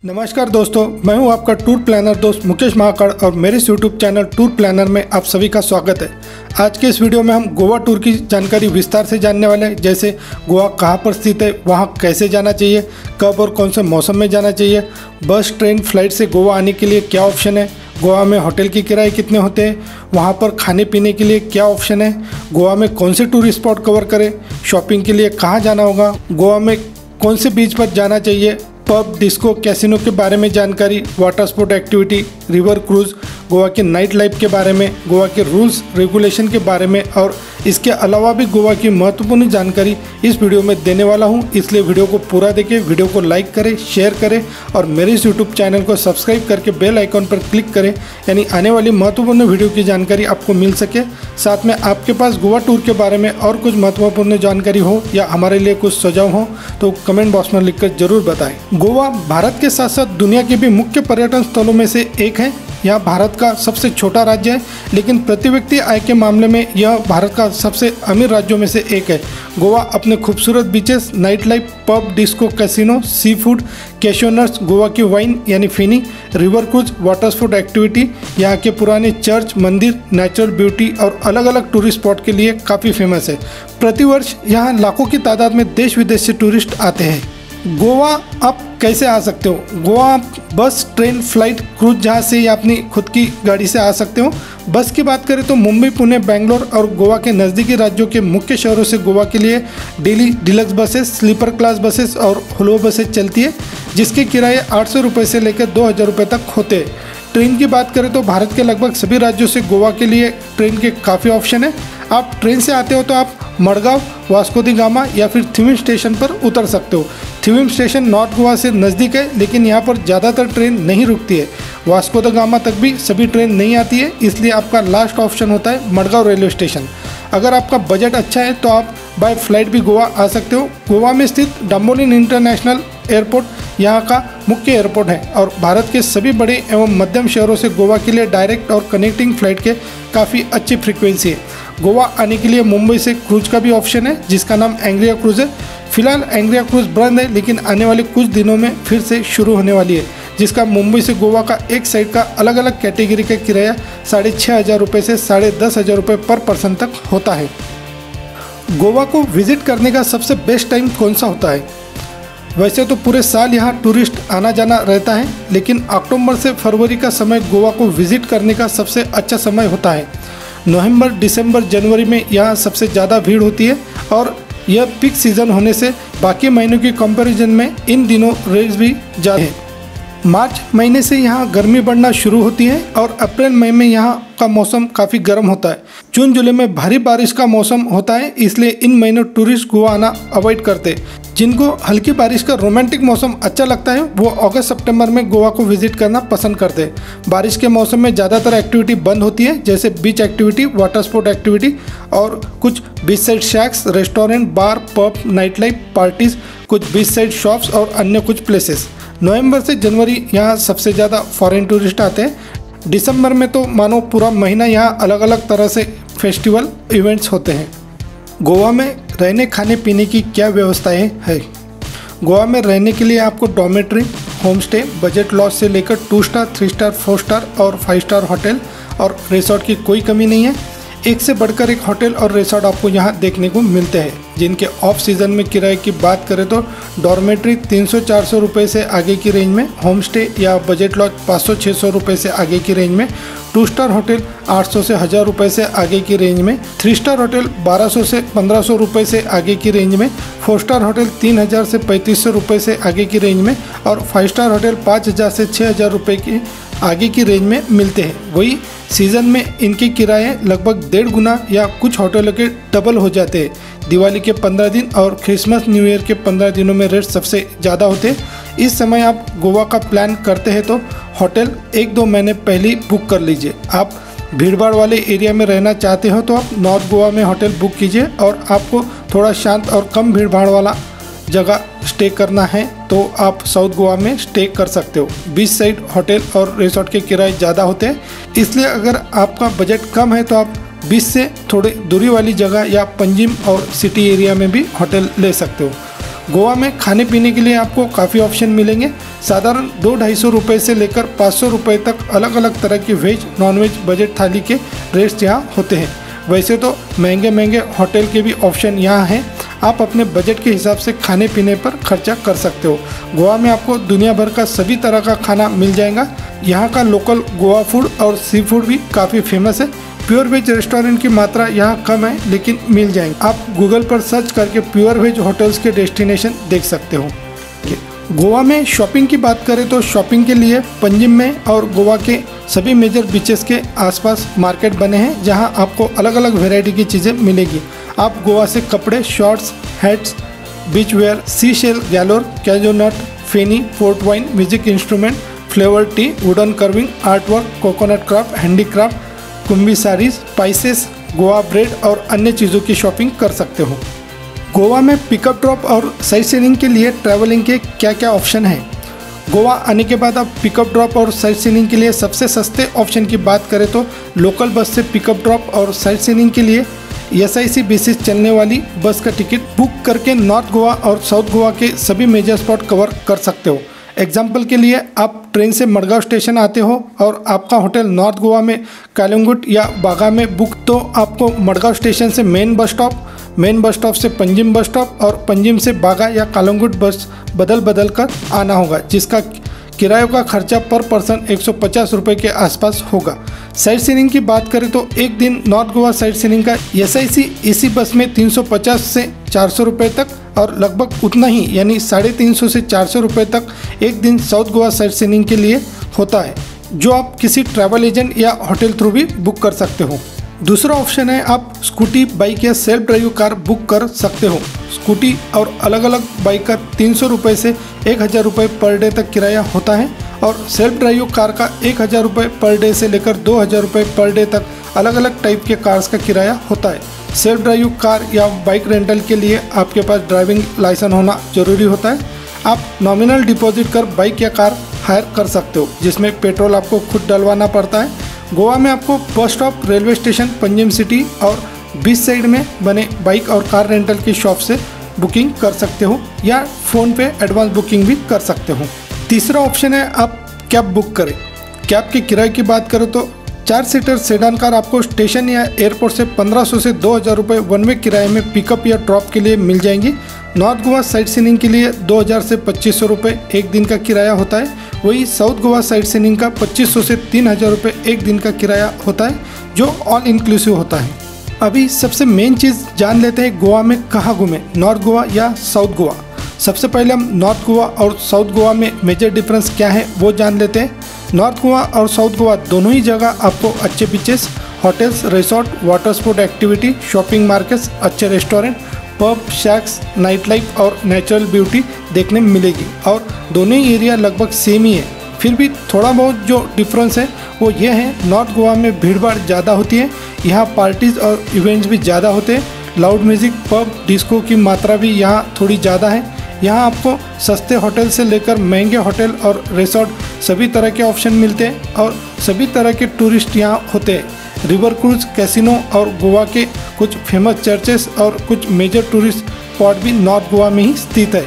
नमस्कार दोस्तों, मैं हूं आपका टूर प्लानर दोस्त मुकेश महाकाड़ और मेरे यूट्यूब चैनल टूर प्लानर में आप सभी का स्वागत है। आज के इस वीडियो में हम गोवा टूर की जानकारी विस्तार से जानने वाले हैं। जैसे गोवा कहां पर स्थित है, वहां कैसे जाना चाहिए, कब और कौन से मौसम में जाना चाहिए, बस ट्रेन फ्लाइट से गोवा आने के लिए क्या ऑप्शन है, गोवा में होटल की किराए कितने होते हैं, वहाँ पर खाने पीने के लिए क्या ऑप्शन है, गोवा में कौन से टूरिस्ट स्पॉट कवर करें, शॉपिंग के लिए कहाँ जाना होगा, गोवा में कौन से बीच पर जाना चाहिए, पब, डिस्को, कैसीनो के बारे में जानकारी, water sport activity, river cruise, Goa के नाइट लाइफ के बारे में, गोवा के रूल्स रेगुलेशन के बारे में और इसके अलावा भी गोवा की महत्वपूर्ण जानकारी इस वीडियो में देने वाला हूं। इसलिए वीडियो को पूरा देखें, वीडियो को लाइक करें, शेयर करें और मेरे इस यूट्यूब चैनल को सब्सक्राइब करके बेल आइकॉन पर क्लिक करें, यानी आने वाली महत्वपूर्ण वीडियो की जानकारी आपको मिल सके। साथ में आपके पास गोवा टूर के बारे में और कुछ महत्वपूर्ण जानकारी हो या हमारे लिए कुछ सुझाव हो तो कमेंट बॉक्स में लिखकर जरूर बताएं। गोवा भारत के साथ साथ दुनिया के भी मुख्य पर्यटन स्थलों में से एक है। यह भारत का सबसे छोटा राज्य है, लेकिन प्रति व्यक्ति आय के मामले में यह भारत का सबसे अमीर राज्यों में से एक है। गोवा अपने खूबसूरत beaches, night life, pub, disco, casino, sea food, cashew nuts, Goa की वाइन यानी feni, river cruise, water sport activity, यहाँ के पुराने चर्च, मंदिर, नेचुरल ब्यूटी और अलग अलग टूरिस्ट स्पॉट के लिए काफ़ी फेमस है। प्रतिवर्ष यहाँ लाखों की तादाद में देश विदेश से टूरिस्ट आते हैं। गोवा आप कैसे आ सकते हो? गोवा आप बस, ट्रेन, फ्लाइट, क्रूज जहाज से या अपनी खुद की गाड़ी से आ सकते हो। बस की बात करें तो मुंबई, पुणे, बेंगलोर और गोवा के नज़दीकी राज्यों के मुख्य शहरों से गोवा के लिए daily deluxe buses, sleeper class buses और होलो बसेस चलती है, जिसके किराए 800 रुपये से लेकर 2000 रुपये तक होते हैं। ट्रेन की बात करें तो भारत के लगभग सभी राज्यों से गोवा के लिए ट्रेन के काफ़ी ऑप्शन है। आप ट्रेन से आते हो तो आप मडगांव, वास्को दी गामा या फिर थिविम स्टेशन पर उतर सकते हो। थिविम स्टेशन नॉर्थ गोवा से नज़दीक है, लेकिन यहाँ पर ज़्यादातर ट्रेन नहीं रुकती है। वास्को द गामा तक भी सभी ट्रेन नहीं आती है, इसलिए आपका लास्ट ऑप्शन होता है मडगांव रेलवे स्टेशन। अगर आपका बजट अच्छा है तो आप बाय फ्लाइट भी गोवा आ सकते हो। गोवा में स्थित डांबोलिम इंटरनेशनल एयरपोर्ट यहाँ का मुख्य एयरपोर्ट है और भारत के सभी बड़े एवं मध्यम शहरों से गोवा के लिए डायरेक्ट और कनेक्टिंग फ्लाइट के काफ़ी अच्छी फ्रीक्वेंसी है। गोवा आने के लिए मुंबई से क्रूज का भी ऑप्शन है, जिसका नाम एंग्रिया क्रूज है। फिलहाल एंग्रिया क्रूज बंद है, लेकिन आने वाले कुछ दिनों में फिर से शुरू होने वाली है, जिसका मुंबई से गोवा का एक साइड का अलग अलग कैटेगरी का किराया 6500 रुपये से 10,500 रुपये पर पर्सन तक होता है। गोवा को विजिट करने का सबसे बेस्ट टाइम कौन सा होता है? वैसे तो पूरे साल यहाँ टूरिस्ट आना जाना रहता है, लेकिन अक्टूबर से फरवरी का समय गोवा को विजिट करने का सबसे अच्छा समय होता है। नवंबर, दिसंबर, जनवरी में यहाँ सबसे ज़्यादा भीड़ होती है और यह पीक सीज़न होने से बाकी महीनों की कंपैरिजन में इन दिनों रेट्स भी ज़्यादा है। मार्च महीने से यहाँ गर्मी बढ़ना शुरू होती है और अप्रैल मई में यहाँ का मौसम काफ़ी गर्म होता है। जून जुलाई में भारी बारिश का मौसम होता है, इसलिए इन महीनों टूरिस्ट गोवा आना अवॉइड करते हैं। जिनको हल्की बारिश का रोमांटिक मौसम अच्छा लगता है वो अगस्त सितंबर में गोवा को विजिट करना पसंद करते हैं। बारिश के मौसम में ज़्यादातर एक्टिविटी बंद होती है, जैसे बीच एक्टिविटी, वाटर स्पोर्ट एक्टिविटी और कुछ बीच साइड शैक्स, रेस्टोरेंट, बार, पब, नाइट लाइफ, पार्टीज़, कुछ बीच साइड शॉप्स और अन्य कुछ प्लेसेस। नवंबर से जनवरी यहाँ सबसे ज़्यादा फॉरेन टूरिस्ट आते हैं। दिसंबर में तो मानो पूरा महीना यहाँ अलग अलग तरह से फेस्टिवल इवेंट्स होते हैं। गोवा में रहने खाने पीने की क्या व्यवस्थाएं है? गोवा में रहने के लिए आपको dormitory, home stay, budget lodge से लेकर 2 स्टार, 3 स्टार, 4 स्टार और 5 स्टार होटल और रिसोर्ट की कोई कमी नहीं है। एक से बढ़कर एक होटल और रिसोर्ट आपको यहाँ देखने को मिलते हैं। जिनके ऑफ सीज़न में किराए की बात करें तो डॉर्मेट्री 300-400 रुपये से आगे की रेंज में, होम स्टे या बजट लॉज 500-600 रुपये से आगे की रेंज में, 2 स्टार होटल 800 से 1000 रुपये से आगे की रेंज में, 3 स्टार होटल 1200 से 1500 रुपये से आगे की रेंज में, 4 स्टार होटल 3000 से 3500 रुपये से आगे की रेंज में और 5 स्टार होटल 5000 से 6000 रुपये की आगे की रेंज में मिलते हैं। वही सीज़न में इनके किराए लगभग 1.5 गुना या कुछ होटलों के डबल हो जाते हैं। दिवाली के 15 दिन और क्रिसमस न्यू ईयर के 15 दिनों में रेट सबसे ज़्यादा होते हैं। इस समय आप गोवा का प्लान करते हैं तो होटल 1-2 महीने पहले ही बुक कर लीजिए। आप भीड़भाड़ वाले एरिया में रहना चाहते हो तो आप नॉर्थ गोवा में होटल बुक कीजिए और आपको थोड़ा शांत और कम भीड़भाड़ वाला जगह स्टे करना है तो आप साउथ गोवा में स्टे कर सकते हो। बीच साइड होटल और रिसोर्ट के किराए ज़्यादा होते हैं, इसलिए अगर आपका बजट कम है तो आप बीच से थोड़ी दूरी वाली जगह या पंजिम और सिटी एरिया में भी होटल ले सकते हो। गोवा में खाने पीने के लिए आपको काफ़ी ऑप्शन मिलेंगे। साधारण 200-250 रुपये से लेकर 500 रुपये तक अलग अलग तरह की वेज नॉनवेज बजट थाली के रेट्स यहाँ होते हैं। वैसे तो महंगे महंगे होटल के भी ऑप्शन यहाँ हैं। आप अपने बजट के हिसाब से खाने पीने पर खर्चा कर सकते हो। गोवा में आपको दुनिया भर का सभी तरह का खाना मिल जाएगा। यहाँ का लोकल गोवा फूड और सी फूड भी काफ़ी फेमस है। प्योर वेज रेस्टोरेंट की मात्रा यहाँ कम है, लेकिन मिल जाएंगे। आप गूगल पर सर्च करके प्योर वेज होटल्स के डेस्टिनेशन देख सकते हो। गोवा में शॉपिंग की बात करें तो शॉपिंग के लिए पंजिम में और गोवा के सभी मेजर बीचेस के आसपास मार्केट बने हैं, जहां आपको अलग अलग वैरायटी की चीज़ें मिलेगी। आप गोवा से कपड़े, shorts, hats, beach wear, sea shell, galore, cashew nut, feni, port wine, music instrument, flavour tea, wooden carving, artwork, coconut craft, handicraft, Kunbi saris, spices, Goa bread और अन्य चीज़ों की शॉपिंग कर सकते हो। गोवा में पिकअप ड्रॉप और साइट सीइंग के लिए ट्रैवलिंग के क्या क्या ऑप्शन हैं? गोवा आने के बाद आप पिकअप ड्रॉप और साइट सीइंग के लिए सबसे सस्ते ऑप्शन की बात करें तो लोकल बस से पिकअप ड्रॉप और साइट सीइंग के लिए SIC बेसिस चलने वाली बस का टिकट बुक करके नॉर्थ गोवा और साउथ गोवा के सभी मेजर स्पॉट कवर कर सकते हो। एग्जाम्पल के लिए आप ट्रेन से मडगांव स्टेशन आते हो और आपका होटल नॉर्थ गोवा में कालिंगुट या बागा में बुक, तो आपको मडगांव स्टेशन से मेन बस स्टॉप से पंजिम बस स्टॉप और पंजिम से बागा या कालिंगुट बस बदल कर आना होगा, जिसका किरायों का खर्चा पर पर्सन 150 रुपये के आसपास होगा। साइट सीइंग की बात करें तो एक दिन नॉर्थ गोवा साइट सीइंग का SIC AC बस में 350 से 400 रुपये तक और लगभग उतना ही यानी 350 से 400 रुपये तक एक दिन साउथ गोवा साइट सीइंग के लिए होता है, जो आप किसी ट्रैवल एजेंट या होटल थ्रू भी बुक कर सकते हो। दूसरा ऑप्शन है आप स्कूटी, बाइक या सेल्फ ड्राइव कार बुक कर सकते हो। स्कूटी और अलग अलग बाइक का 300 रुपये से 1000 रुपये पर डे तक किराया होता है और सेल्फ ड्राइव कार का 1000 रुपये पर डे से लेकर 2000 रुपये पर डे तक अलग अलग टाइप के कार्स का किराया होता है। सेल्फ ड्राइव कार या बाइक रेंटल के लिए आपके पास ड्राइविंग लाइसेंस होना जरूरी होता है। आप नॉमिनल डिपॉजिट कर बाइक या कार हायर कर सकते हो, जिसमें पेट्रोल आपको खुद डलवाना पड़ता है। गोवा में आपको bus stop, railway station, Panjim city और बीच साइड में बने बाइक और कार रेंटल की शॉप से बुकिंग कर सकते हो या फ़ोन पे एडवांस बुकिंग भी कर सकते हो। तीसरा ऑप्शन है आप कैब बुक करें। कैब के किराए की बात करें तो 4 सीटर सेडान कार आपको स्टेशन या एयरपोर्ट से 1500 से 2000 रुपये वन वे किराए में पिकअप या ड्रॉप के लिए मिल जाएंगी। नॉर्थ गोवा साइट सीइंग के लिए 2000 से 2500 रुपये एक दिन का किराया होता है। वही साउथ गोवा साइट सीइंग का 2500 से 3000 रुपये एक दिन का किराया होता है, जो ऑल इंक्लूसिव होता है। अभी सबसे मेन चीज़ जान लेते हैं गोवा में कहाँ घूमें, नॉर्थ गोवा या साउथ गोवा। सबसे पहले हम नॉर्थ गोवा और साउथ गोवा में मेजर डिफरेंस क्या है वो जान लेते हैं। नॉर्थ गोवा और साउथ गोवा दोनों ही जगह आपको अच्छे beaches, hotels, resort, water sport activity, shopping markets, अच्छे restaurant, pub, shacks, night life और नेचुरल ब्यूटी देखने में मिलेगी और दोनों ही एरिया लगभग सेम ही है। फिर भी थोड़ा बहुत जो डिफरेंस है वो ये है, नॉर्थ गोवा में भीड़ भाड़ ज़्यादा होती है। यहाँ पार्टीज़ और इवेंट्स भी ज़्यादा होते हैं। लाउड म्यूज़िक, पब, डिस्को की मात्रा भी यहाँ थोड़ी ज़्यादा है। यहाँ आपको सस्ते होटल से लेकर महंगे होटल और रिसोर्ट सभी तरह के ऑप्शन मिलते हैं और सभी तरह के टूरिस्ट यहाँ होते हैं। रिवर क्रूज, कैसीनो और गोवा के कुछ फेमस चर्चेस और कुछ मेजर टूरिस्ट स्पॉट भी नॉर्थ गोवा में ही स्थित है।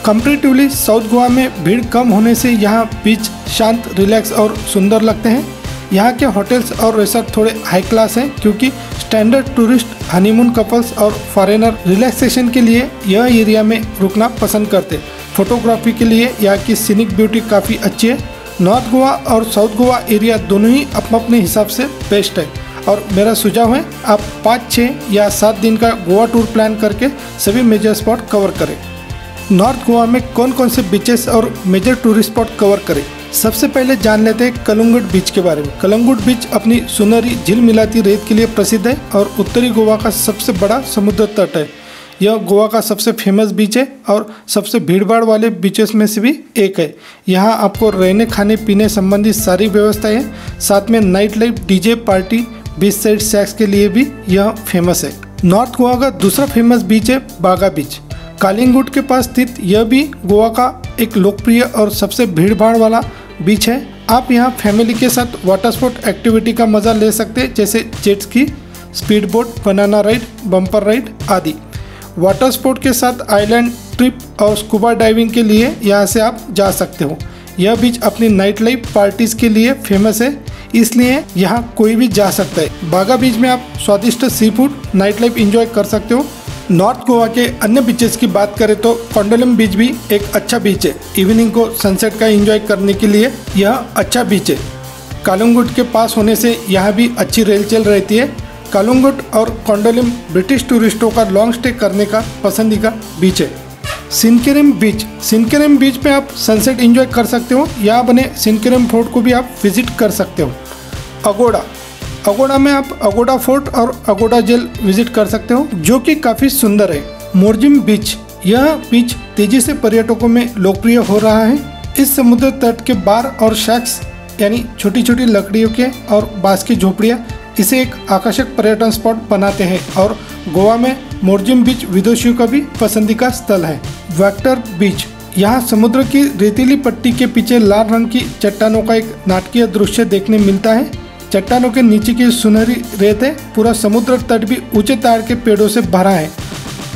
कंपैरेटिवली साउथ गोवा में भीड़ कम होने से यहाँ बीच शांत, रिलैक्स और सुंदर लगते हैं। यहाँ के होटल्स और रिसोर्ट थोड़े हाई क्लास हैं, क्योंकि स्टैंडर्ड टूरिस्ट, हनीमून कपल्स और फॉरेनर रिलैक्सेशन के लिए यह एरिया में रुकना पसंद करते। फोटोग्राफी के लिए यहाँ की सीनिक ब्यूटी काफ़ी अच्छी है। नॉर्थ गोवा और साउथ गोवा एरिया दोनों ही अपने हिसाब से बेस्ट है और मेरा सुझाव है आप 5, 6 या 7 दिन का गोवा टूर प्लान करके सभी मेजर स्पॉट कवर करें। नॉर्थ गोवा में कौन कौन से बीचेस और मेजर टूरिस्ट स्पॉट कवर करें। सबसे पहले जान लेते हैं कलंगुट बीच के बारे में। कलंगुट बीच अपनी सुनहरी झील मिलाती रेत के लिए प्रसिद्ध है और उत्तरी गोवा का सबसे बड़ा समुद्र तट है। यह गोवा का सबसे फेमस बीच है और सबसे भीड़भाड़ वाले बीचेस में से भी एक है। यहाँ आपको रहने, खाने पीने संबंधी सारी व्यवस्थाएं हैं। साथ में night life, DJ party, beach side shacks के लिए भी यह फेमस है। नॉर्थ गोवा का दूसरा फेमस बीच है बागा बीच। कालिंगुट के पास स्थित यह भी गोवा का एक लोकप्रिय और सबसे भीड़भाड़ वाला बीच है। आप यहाँ फैमिली के साथ वाटर स्पोर्ट एक्टिविटी का मज़ा ले सकते हैं, जैसे jet ski, speed boat, banana ride, bumper ride आदि। वाटर स्पोर्ट के साथ आइलैंड ट्रिप और स्कूबा डाइविंग के लिए यहाँ से आप जा सकते हो। यह बीच अपनी नाइट लाइफ पार्टीज के लिए फेमस है, इसलिए यहाँ कोई भी जा सकता है। बागा बीच में आप स्वादिष्ट sea food night life enjoy कर सकते हो। नॉर्थ गोवा के अन्य बीचेस की बात करें तो कोंडोलिम बीच भी एक अच्छा बीच है। इवनिंग को सनसेट का एंजॉय करने के लिए यह अच्छा बीच है। कालुंगुट के पास होने से यहाँ भी अच्छी रेलचल रहती है। कालुंगुट और कोंडोलिम ब्रिटिश टूरिस्टों का लॉन्ग स्टे करने का पसंदीदा बीच है। सिनकेरेम बीच में आप सनसेट एंजॉय कर सकते हो। यहाँ बने सिनकेरेम फोर्ट को भी आप विजिट कर सकते हो। अगोड़ा में आप अगोड़ा फोर्ट और अगोड़ा जेल विजिट कर सकते हो, जो कि काफ़ी सुंदर है। मोरजिम बीच, यह बीच तेजी से पर्यटकों में लोकप्रिय हो रहा है। इस समुद्र तट के बार और शैक्स यानी छोटी छोटी लकड़ियों के और बांस की झोपड़ियाँ इसे एक आकर्षक पर्यटन स्पॉट बनाते हैं और गोवा में मोरजिम बीच विदेशियों का भी पसंदीदा स्थल है। वेक्टर बीच, यहाँ समुद्र की रेतीली पट्टी के पीछे लाल रंग की चट्टानों का एक नाटकीय दृश्य देखने मिलता है। चट्टानों के नीचे की सुनहरी रेत है। पूरा समुद्र तट भी ऊंचे ताड़ के पेड़ों से भरा है।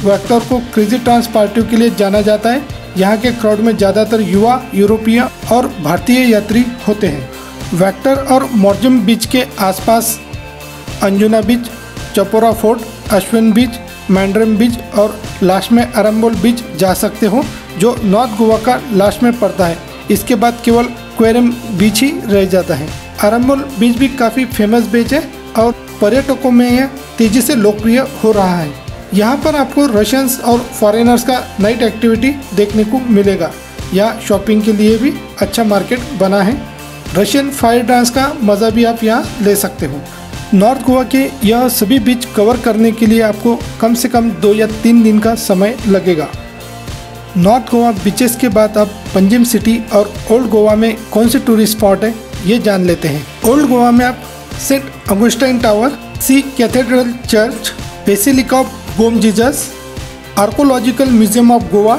वेक्टर को क्रेजी ट्रांस पार्टियों के लिए जाना जाता है। यहाँ के क्राउड में ज़्यादातर युवा, यूरोपीय और भारतीय यात्री होते हैं। वेक्टर और मोरजिम बीच के आसपास अंजुना बीच, चपोरा फोर्ट, अश्विन बीच, मैंड्रम बीच और लास्ट में अरम्बोल बीच जा सकते हो, जो नॉर्थ गोवा का लास्ट में पड़ता है। इसके बाद केवल क्वेरम बीच ही रह जाता है। अरम्बोल बीच भी काफ़ी फेमस बीच है और पर्यटकों में यह तेज़ी से लोकप्रिय हो रहा है। यहाँ पर आपको रशियंस और फॉरेनर्स का नाइट एक्टिविटी देखने को मिलेगा। यहाँ शॉपिंग के लिए भी अच्छा मार्केट बना है। रशियन फायर डांस का मज़ा भी आप यहाँ ले सकते हो। नॉर्थ गोवा के यह सभी बीच कवर करने के लिए आपको कम से कम 2 या 3 दिन का समय लगेगा। नॉर्थ गोवा बीचेस के बाद आप पंजिम सिटी और ओल्ड गोवा में कौन से टूरिस्ट स्पॉट है ये जान लेते हैं। ओल्ड गोवा में आप Saint Augustine tower, Se cathedral church, basilica of Bom Jesus, archaeological museum of Goa,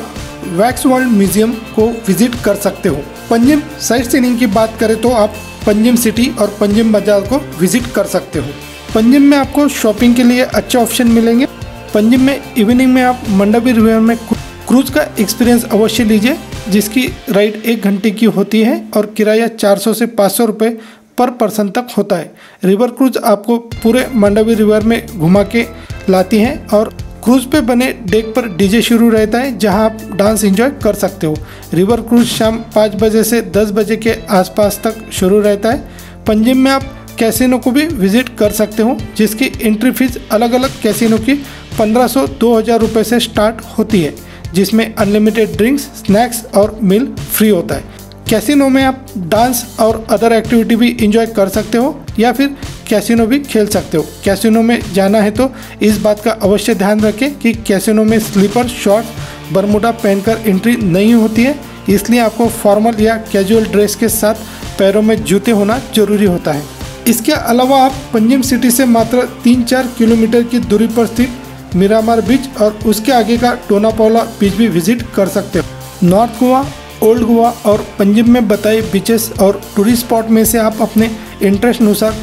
wax world museum को विजिट कर सकते हो। पंजिम साइट सीइंग की बात करें तो आप पंजिम सिटी और पंजिम बाजार को विजिट कर सकते हो। पंजिम में आपको शॉपिंग के लिए अच्छे ऑप्शन मिलेंगे। पंजिम में इवनिंग में आप मंडावी रिवर में क्रूज का एक्सपीरियंस अवश्य लीजिए, जिसकी राइड 1 घंटे की होती है और किराया 400 से 500 रुपये पर पर्सन तक होता है। रिवर क्रूज आपको पूरे मंडावी रिवर में घुमा के लाती है और क्रूज पे बने डेक पर डीजे शुरू रहता है, जहां आप डांस एंजॉय कर सकते हो। रिवर क्रूज शाम 5 बजे से 10 बजे के आसपास तक शुरू रहता है। पंजिम में आप कैसीनो को भी विजिट कर सकते हो, जिसकी एंट्री फीस अलग अलग कैसीनो की 1500-2000 रुपये से स्टार्ट होती है, जिसमें अनलिमिटेड ड्रिंक्स, स्नैक्स और मील फ्री होता है। कैसीनो में आप डांस और अदर एक्टिविटी भी इंजॉय कर सकते हो या फिर कैसीनो भी खेल सकते हो। कैसीनो में जाना है तो इस बात का अवश्य ध्यान रखें कि कैसीनो में स्लीपर, शॉर्ट्स, बरमूडा पहनकर एंट्री नहीं होती है, इसलिए आपको फॉर्मल या कैजुअल ड्रेस के साथ पैरों में जूते होना जरूरी होता है। इसके अलावा आप पंजिम सिटी से मात्र 3-4 किलोमीटर की दूरी पर स्थित मिरामार बीच और उसके आगे का टोनापौला बीच भी विजिट कर सकते हो। नॉर्थ गोवा, ओल्ड गोवा और पंजिम में बताए बीचेस और टूरिस्ट स्पॉट में से आप अपने इंटरेस्ट अनुसार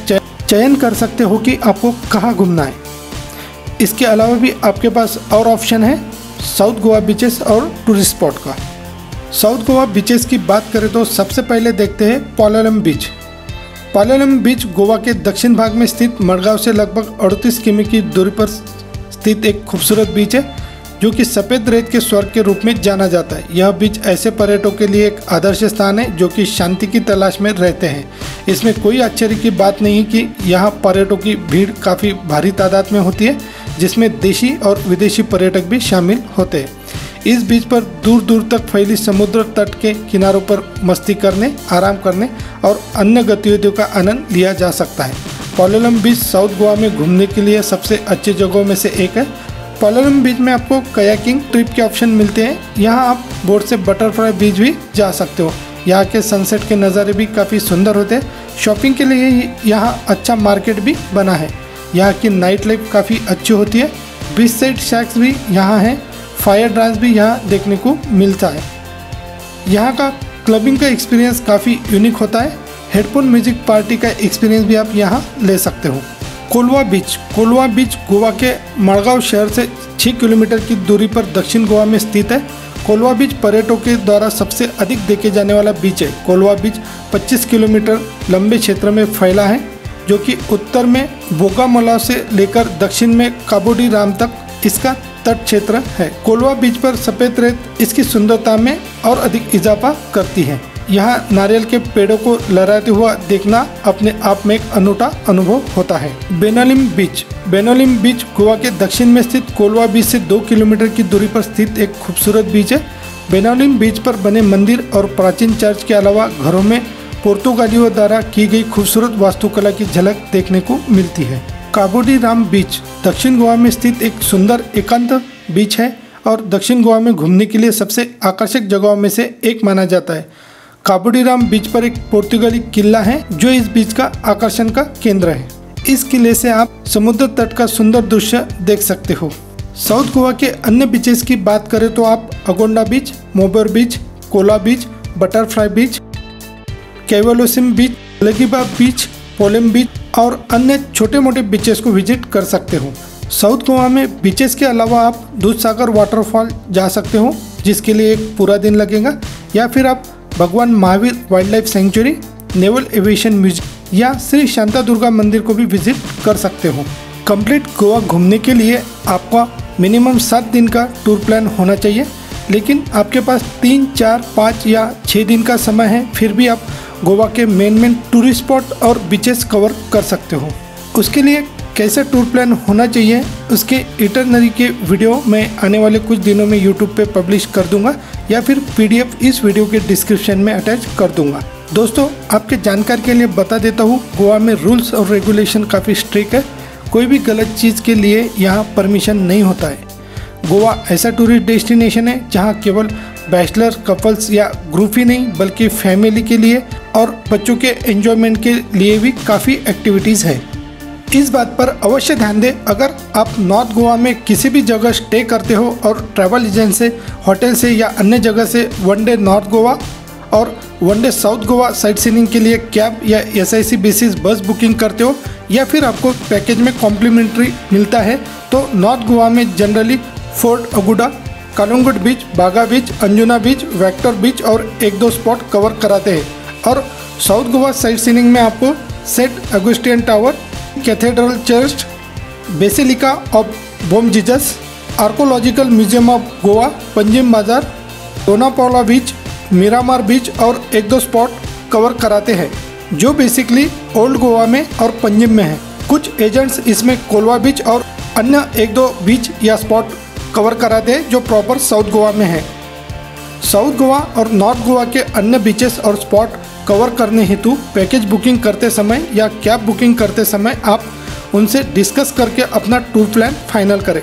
चयन कर सकते हो कि आपको कहाँ घूमना है। इसके अलावा भी आपके पास और ऑप्शन है साउथ गोवा बीचेस और टूरिस्ट स्पॉट का। साउथ गोवा बीचेस की बात करें तो सबसे पहले देखते हैं पोलोलम बीच। पोलोलम बीच गोवा के दक्षिण भाग में स्थित मडगांव से लगभग 38 किमी की दूरी पर स्थित एक खूबसूरत बीच है, जो कि सफ़ेद रेत के स्वर्ग के रूप में जाना जाता है। यह बीच ऐसे पर्यटकों के लिए एक आदर्श स्थान है जो कि शांति की तलाश में रहते हैं। इसमें कोई आश्चर्य की बात नहीं कि यहाँ पर्यटकों की भीड़ काफ़ी भारी तादाद में होती है, जिसमें देशी और विदेशी पर्यटक भी शामिल होते हैं। इस बीच पर दूर दूर तक फैली समुद्र तट के किनारों पर मस्ती करने, आराम करने और अन्य गतिविधियों का आनंद लिया जा सकता है। पोलोलम बीच साउथ गोवा में घूमने के लिए सबसे अच्छी जगहों में से एक है। पोलोलम बीच में आपको कयाकिंग ट्रिप के ऑप्शन मिलते हैं। यहाँ आप बोट से बटरफ्लाई बीच भी जा सकते हो। यहाँ के सनसेट के नज़ारे भी काफ़ी सुंदर होते हैं। शॉपिंग के लिए यहाँ अच्छा मार्केट भी बना है। यहाँ की नाइट लाइफ काफ़ी अच्छी होती है। बीच साइड शैक्स भी यहाँ हैं। फायर डांस भी यहाँ देखने को मिलता है। यहाँ का क्लबिंग का एक्सपीरियंस काफ़ी यूनिक होता है। हेडफोन म्यूजिक पार्टी का एक्सपीरियंस भी आप यहाँ ले सकते हो। कोलवा बीच गोवा के मडगांव शहर से 6 किलोमीटर की दूरी पर दक्षिण गोवा में स्थित है। कोलवा बीच पर्यटकों के द्वारा सबसे अधिक देखे जाने वाला बीच है। कोलवा बीच 25 किलोमीटर लंबे क्षेत्र में फैला है, जो कि उत्तर में बोगामलाव से लेकर दक्षिण में काबोडी राम तक इसका तट क्षेत्र है। कोलवा बीच पर सफ़ेद रेत इसकी सुंदरता में और अधिक इजाफा करती है। यहाँ नारियल के पेड़ों को लहराते हुआ देखना अपने आप में एक अनूठा अनुभव होता है। बेनालिम बीच गोवा के दक्षिण में स्थित कोलवा बीच से 2 किलोमीटर की दूरी पर स्थित एक खूबसूरत बीच है। बेनालिम बीच पर बने मंदिर और प्राचीन चर्च के अलावा घरों में पुर्तगालियों द्वारा की गई खूबसूरत वास्तुकला की झलक देखने को मिलती है। काबोडी राम बीच दक्षिण गोवा में स्थित एक सुंदर एकांत बीच है और दक्षिण गोवा में घूमने के लिए सबसे आकर्षक जगहों में से एक माना जाता है। काबोडी राम बीच पर एक पुर्तगाली किला है जो इस बीच का आकर्षण का केंद्र है। इस किले से आप समुद्र तट का सुंदर दृश्य देख सकते हो। साउथ गोवा के अन्य बीचेस की बात करें तो आप अगोंडा बीच, मोबर बीच, कोला बीच, बटरफ्लाई बीच, कैवलोसिम बीच, लगिबा बीच, पोलेम बीच और अन्य छोटे मोटे बीचेस को विजिट कर सकते हो। साउथ गोवा में बीचेस के अलावा आप दूधसागर वाटरफॉल जा सकते हो, जिसके लिए एक पूरा दिन लगेगा, या फिर आप भगवान Mahavir wild life sanctuary, naval aviation museum या श्री शांता दुर्गा मंदिर को भी विजिट कर सकते हो। कंप्लीट गोवा घूमने के लिए आपका मिनिमम 7 दिन का टूर प्लान होना चाहिए, लेकिन आपके पास 3, 4, 5 या 6 दिन का समय है, फिर भी आप गोवा के मेन टूरिस्ट स्पॉट और बीचेस कवर कर सकते हो। उसके लिए कैसे टूर प्लान होना चाहिए उसके इटरनरी के वीडियो मैं आने वाले कुछ दिनों में यूट्यूब पे पब्लिश कर दूंगा, या फिर PDF इस वीडियो के डिस्क्रिप्शन में अटैच कर दूंगा। दोस्तों, आपके जानकारी के लिए बता देता हूँ, गोवा में रूल्स और रेगुलेशन काफ़ी स्ट्रिक्ट है। कोई भी गलत चीज़ के लिए यहाँ परमिशन नहीं होता है। गोवा ऐसा टूरिस्ट डेस्टिनेशन है जहाँ केवल बैचलर कपल्स या ग्रुप ही नहीं बल्कि फैमिली के लिए और बच्चों के एंजॉयमेंट के लिए भी काफ़ी एक्टिविटीज़ है। इस बात पर अवश्य ध्यान दें, अगर आप नॉर्थ गोवा में किसी भी जगह स्टे करते हो और ट्रैवल एजेंट से, होटल से या अन्य जगह से 1 डे नॉर्थ गोवा और 1 day south Goa sight seeing के लिए कैब या SIC बेसिस बस बुकिंग करते हो, या फिर आपको पैकेज में कॉम्प्लीमेंट्री मिलता है, तो नॉर्थ गोवा में जनरली फोर्ट अगुडा, कालुंगुट बीच, बागा बीच, अंजुना बीच, वेक्टर बीच और 1-2 स्पॉट कवर कराते हैं। और साउथ गोवा साइट सीइंग में आपको saint Augustine tower, cathedral church, basilica of Bom Jesus, archaeological museum of Goa, Panjim Bazaar, Lonavala बीच, मिरामार बीच और 1-2 स्पॉट कवर कराते हैं जो बेसिकली ओल्ड गोवा में और पंजिम में है। कुछ एजेंट्स इसमें कोलवा बीच और अन्य 1-2 बीच या स्पॉट कवर कराते हैं जो प्रॉपर साउथ गोवा में है। साउथ गोवा और नॉर्थ गोवा के अन्य बीचेस और स्पॉट कवर करने हेतु पैकेज बुकिंग करते समय या कैब बुकिंग करते समय आप उनसे डिस्कस करके अपना टूर प्लान फाइनल करें।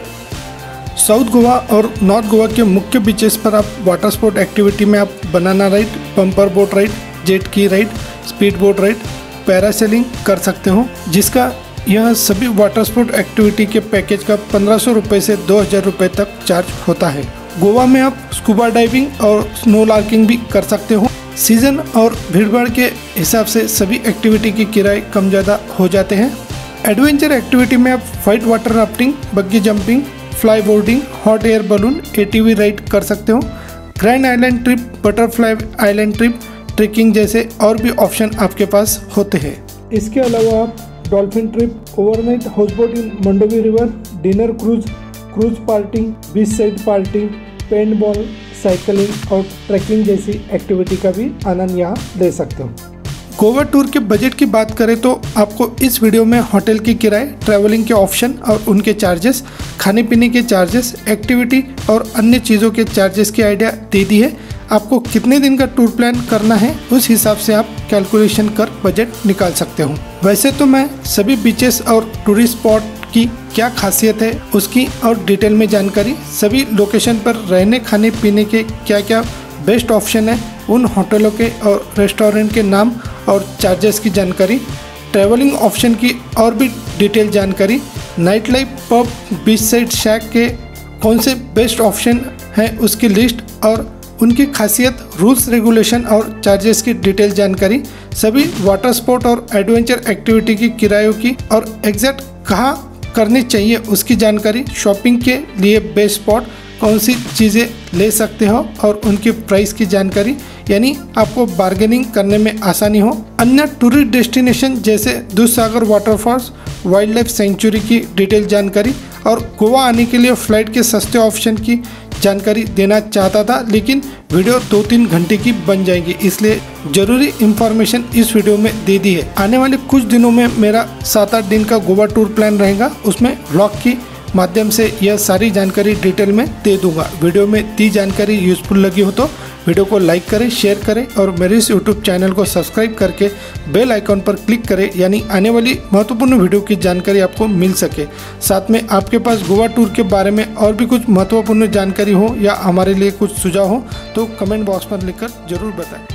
साउथ गोवा और नॉर्थ गोवा के मुख्य बीचेस पर आप वाटर स्पोर्ट एक्टिविटी में आप banana ride, bumper boat ride, jet की ride, speed boat ride, parasailing कर सकते हो, जिसका यह सभी वाटर स्पोर्ट एक्टिविटी के पैकेज का 1500 रुपये से 2000 रुपये तक चार्ज होता है। गोवा में आप स्कूबा डाइविंग और स्नो लार्किंग भी कर सकते हो। सीजन और भीड़भाड़ के हिसाब से सभी एक्टिविटी के किराए कम ज़्यादा हो जाते हैं। एडवेंचर एक्टिविटी में आप वाइट वाटर राफ्टिंग, बग्गी jumping, fly boarding, hot air balloon, ATV ride कर सकते हो। Grand island trip, butterfly island trip, trekking जैसे और भी ऑप्शन आपके पास होते हैं। इसके अलावा आप dolphin trip, overnight houseboat in Mandovi river, dinner cruise party, beach side party, paint ball, cycling और ट्रैकिंग जैसी एक्टिविटी का भी आनंद यहाँ ले सकते हो। गोवा टूर के बजट की बात करें तो आपको इस वीडियो में होटल के किराए, ट्रैवलिंग के ऑप्शन और उनके चार्जेस, खाने पीने के चार्जेस, एक्टिविटी और अन्य चीज़ों के चार्जेस की आइडिया दे दी है। आपको कितने दिन का टूर प्लान करना है उस हिसाब से आप कैलकुलेशन कर बजट निकाल सकते हो। वैसे तो मैं सभी बीचेस और टूरिस्ट स्पॉट की क्या खासियत है उसकी और डिटेल में जानकारी, सभी लोकेशन पर रहने खाने पीने के क्या क्या बेस्ट ऑप्शन है, उन होटलों के और रेस्टोरेंट के नाम और चार्जेस की जानकारी, ट्रैवलिंग ऑप्शन की और भी डिटेल जानकारी, night life, pub, beach side shack के कौन से बेस्ट ऑप्शन हैं उसकी लिस्ट और उनकी खासियत, रूल्स रेगुलेशन और चार्जेस की डिटेल जानकारी, सभी वाटर स्पोर्ट और एडवेंचर एक्टिविटी की किरायों की और एग्जैक्ट कहाँ करनी चाहिए उसकी जानकारी, शॉपिंग के लिए बेस्ट स्पॉट कौन सी चीज़ें ले सकते हो और उनके प्राइस की जानकारी, यानी आपको बार्गेनिंग करने में आसानी हो। अन्य टूरिस्ट डेस्टिनेशन जैसे Dudhsagar waterfalls, wild life sanctuary की डिटेल जानकारी और गोवा आने के लिए फ़्लाइट के सस्ते ऑप्शन की जानकारी देना चाहता था, लेकिन वीडियो 2-3 घंटे की बन जाएगी, इसलिए ज़रूरी इंफॉर्मेशन इस वीडियो में दे दी है। आने वाले कुछ दिनों में मेरा 7-8 दिन का गोवा टूर प्लान रहेगा, उसमें व्लॉग की माध्यम से यह सारी जानकारी डिटेल में दे दूंगा। वीडियो में दी जानकारी यूज़फुल लगी हो तो वीडियो को लाइक करें, शेयर करें और मेरे इस यूट्यूब चैनल को सब्सक्राइब करके बेल आइकॉन पर क्लिक करें, यानी आने वाली महत्वपूर्ण वीडियो की जानकारी आपको मिल सके। साथ में आपके पास गोवा टूर के बारे में और भी कुछ महत्वपूर्ण जानकारी हो या हमारे लिए कुछ सुझाव हो तो कमेंट बॉक्स पर लिखकर ज़रूर बताएं।